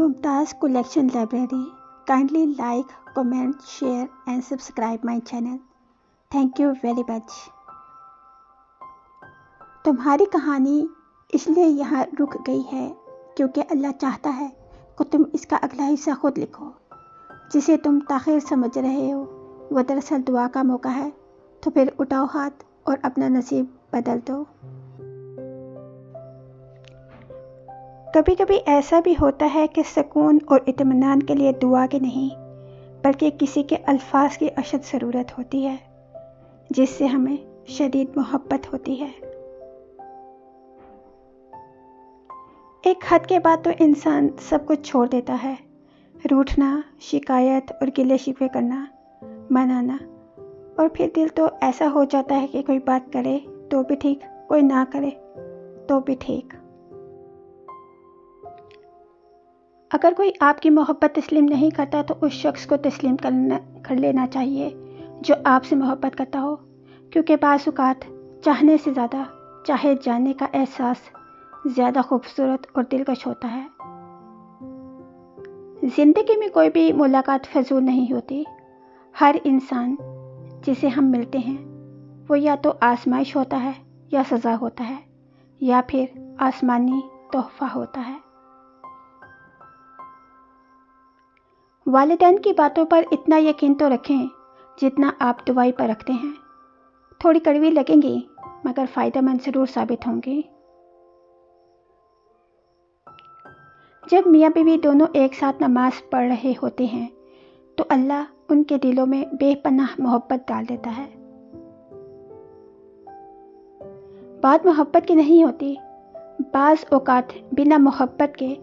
Mumtaz Collection Library. Kindly like, comment, share and subscribe my channel. Thank you very much. तुम्हारी कहानी इसलिए यहाँ रुक गई है क्योंकि अल्लाह चाहता है कि तुम इसका अगला हिस्सा खुद लिखो। जिसे तुम ताख़ीर समझ रहे हो वो दरअसल दुआ का मौका है, तो फिर उठाओ हाथ और अपना नसीब बदल दो। कभी कभी ऐसा भी होता है कि सुकून और इत्मीनान के लिए दुआ की नहीं बल्कि किसी के अल्फाज की अशद ज़रूरत होती है, जिससे हमें शदीद मोहब्बत होती है। एक हद के बाद तो इंसान सब कुछ छोड़ देता है, रूठना, शिकायत और गिले शिकवे करना, मनाना, और फिर दिल तो ऐसा हो जाता है कि कोई बात करे तो भी ठीक, कोई ना करे तो भी ठीक। अगर कोई आपकी मोहब्बत तस्लीम नहीं करता तो उस शख्स को तस्लीम कर लेना चाहिए जो आपसे मोहब्बत करता हो, क्योंकि बाज़ औक़ात चाहने से ज़्यादा चाहे जाने का एहसास ज़्यादा खूबसूरत और दिलकश होता है। ज़िंदगी में कोई भी मुलाकात फजूल नहीं होती। हर इंसान जिसे हम मिलते हैं वो या तो आजमाइश होता है या सज़ा होता है या फिर आसमानी तोहफ़ा होता है। वालिदैन की बातों पर इतना यकीन तो रखें जितना आप दुआई पर रखते हैं। थोड़ी कड़वी लगेंगी मगर फ़ायदेमंद ज़रूर साबित होंगी। जब मियाँ बीवी दोनों एक साथ नमाज पढ़ रहे होते हैं तो अल्लाह उनके दिलों में बेपनाह मोहब्बत डाल देता है। बात मोहब्बत की नहीं होती, बाज़ औक़ात बिना मोहब्बत के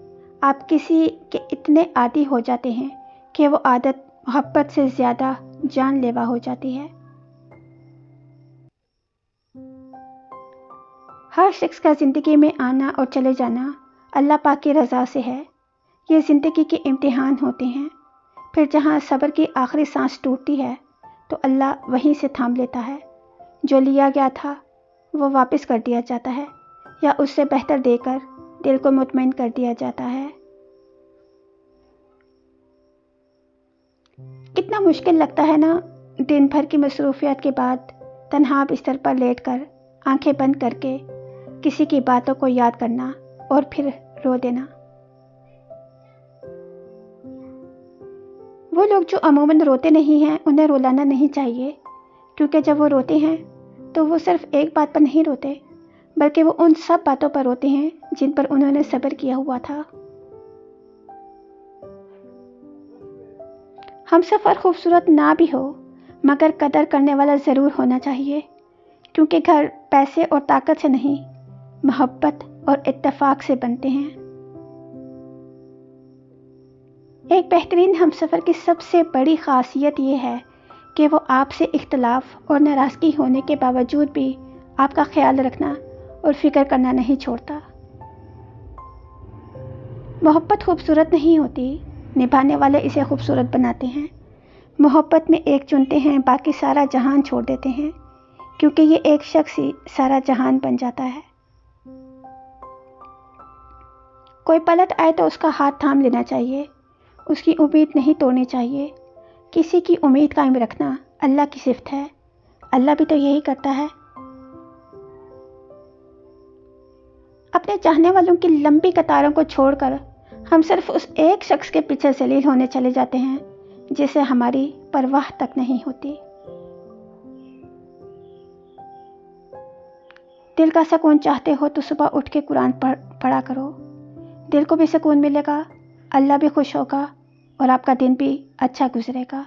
आप किसी के इतने आदी हो जाते हैं कि वो आदत मोहब्बत से ज़्यादा जानलेवा हो जाती है। हर शख्स का ज़िंदगी में आना और चले जाना अल्लाह पाक की रज़ा से है। ये ज़िंदगी के इम्तिहान होते हैं। फिर जहाँ सब्र की आखिरी सांस टूटती है तो अल्लाह वहीं से थाम लेता है। जो लिया गया था वो वापस कर दिया जाता है या उससे बेहतर देकर दिल को मुतमईन कर दिया जाता है। कितना मुश्किल लगता है ना, दिन भर की मसरूफियत के बाद तन्हा बिस्तर पर लेटकर आंखें बंद करके किसी की बातों को याद करना और फिर रो देना। वो लोग जो अमूमन रोते नहीं हैं उन्हें रुलाना नहीं चाहिए, क्योंकि जब वो रोते हैं तो वो सिर्फ एक बात पर नहीं रोते बल्कि वो उन सब बातों पर रोते हैं जिन पर उन्होंने सब्र किया हुआ था। हम सफ़र खूबसूरत ना भी हो मगर कदर करने वाला ज़रूर होना चाहिए, क्योंकि घर पैसे और ताकत से नहीं मोहब्बत और इत्तेफाक से बनते हैं। एक बेहतरीन हमसफ़र की सबसे बड़ी ख़ासियत ये है कि वो आपसे इख्तलाफ और नाराज़गी होने के बावजूद भी आपका ख्याल रखना और फ़िक्र करना नहीं छोड़ता। मोहब्बत खूबसूरत नहीं होती, निभाने वाले इसे खूबसूरत बनाते हैं। मोहब्बत में एक चुनते हैं, बाकी सारा जहान छोड़ देते हैं, क्योंकि ये एक शख्स ही सारा जहान बन जाता है। कोई पलट आए तो उसका हाथ थाम लेना चाहिए, उसकी उम्मीद नहीं तोड़नी चाहिए। किसी की उम्मीद कायम रखना अल्लाह की सिफ़त है, अल्लाह भी तो यही करता है। अपने चाहने वालों की लंबी कतारों को छोड़कर हम सिर्फ उस एक शख्स के पीछे जलील होने चले जाते हैं जिसे हमारी परवाह तक नहीं होती। दिल का सुकून चाहते हो तो सुबह उठ के कुरान पढ़ा करो। दिल को भी सुकून मिलेगा, अल्लाह भी खुश होगा और आपका दिन भी अच्छा गुजरेगा।